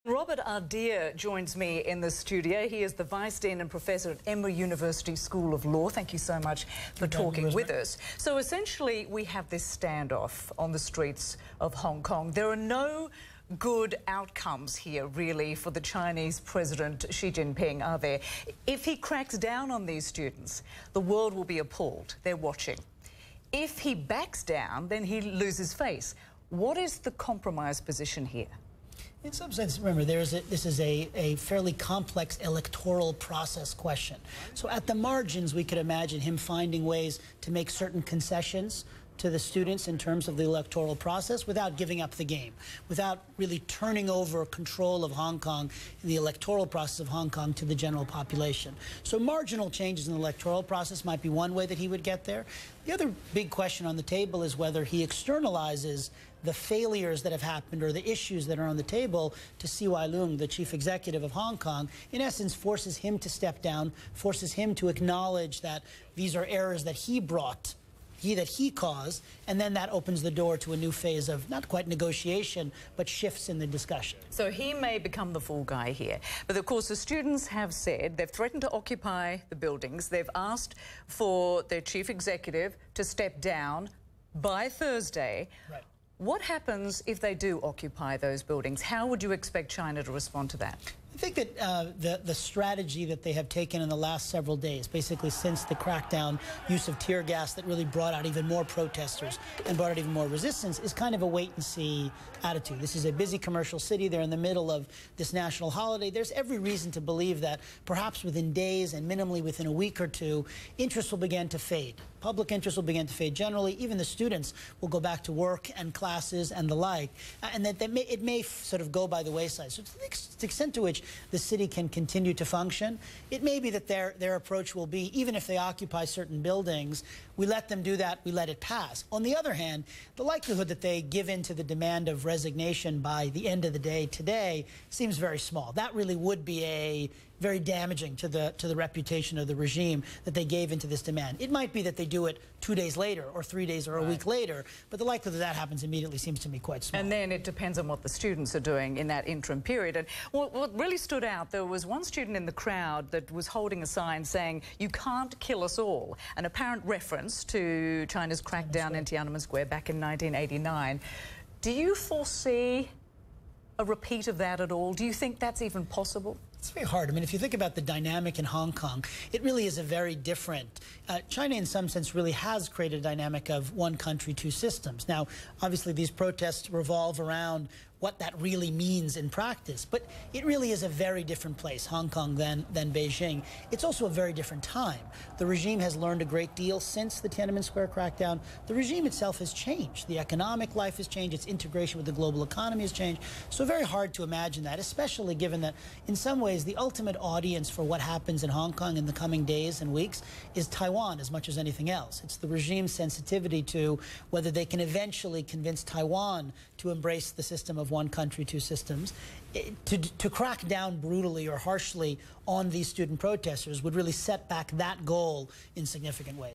Robert Ahdieh joins me in the studio. He is the Vice Dean and Professor at Emory University School of Law. Thank you so much for talking with us. So essentially, we have this standoff on the streets of Hong Kong. There are no good outcomes here, really, for the Chinese President Xi Jinping, are there? If he cracks down on these students, the world will be appalled. They're watching. If he backs down, then he loses face. What is the compromise position here? In some sense, remember, this is a fairly complex electoral process question. So at the margins, we could imagine him finding ways to make certain concessions to the students in terms of the electoral process without giving up the game, without really turning over control of Hong Kong and the electoral process of Hong Kong to the general population. So marginal changes in the electoral process might be one way that he would get there. The other big question on the table is whether he externalizes the failures that have happened or the issues that are on the table to CY Leung, the chief executive of Hong Kong, in essence forces him to step down, forces him to acknowledge that these are errors that he brought, that he caused, and then that opens the door to a new phase of not quite negotiation, but shifts in the discussion. So he may become the fall guy here. But of course, the students have said they've threatened to occupy the buildings. They've asked for their chief executive to step down by Thursday. Right. What happens if they do occupy those buildings? How would you expect China to respond to that? I think that the strategy that they have taken in the last several days, basically since the crackdown use of tear gas that really brought out even more protesters and brought out even more resistance, is kind of a wait-and-see attitude. This is a busy commercial city. They're in the middle of this national holiday. There's every reason to believe that perhaps within days and minimally within a week or two, interest will begin to fade. Public interest will begin to fade generally. Even the students will go back to work and classes and the like, and that it may sort of go by the wayside. So to the extent to which the city can continue to function, it may be that their approach will be, even if they occupy certain buildings, we let them do that, we let it pass. On the other hand, the likelihood that they give in to the demand of resignation by the end of the day today seems very small. That really would be very damaging to the reputation of the regime that they gave into this demand. It might be that they do it 2 days later or 3 days or a week later, but the likelihood that happens immediately seems to me quite small. And then it depends on what the students are doing in that interim period. And what really stood out, there was one student in the crowd that was holding a sign saying, "You can't kill us all," an apparent reference to China's crackdown in Tiananmen Square back in 1989. Do you foresee a repeat of that at all? Do you think that's even possible? It's very hard. I mean, if you think about the dynamic in Hong Kong, it really is a very different. China, in some sense, really has created a dynamic of one country, two systems. Now, obviously, these protests revolve around what that really means in practice, but it really is a very different place, Hong Kong, than Beijing. It's also a very different time. The regime has learned a great deal since the Tiananmen Square crackdown. The regime itself has changed. The economic life has changed. Its integration with the global economy has changed. So very hard to imagine that, especially given that, in some ways, the ultimate audience for what happens in Hong Kong in the coming days and weeks is Taiwan as much as anything else. It's the regime's sensitivity to whether they can eventually convince Taiwan to embrace the system of one country, two systems. To crack down brutally or harshly on these student protesters would really set back that goal in significant ways.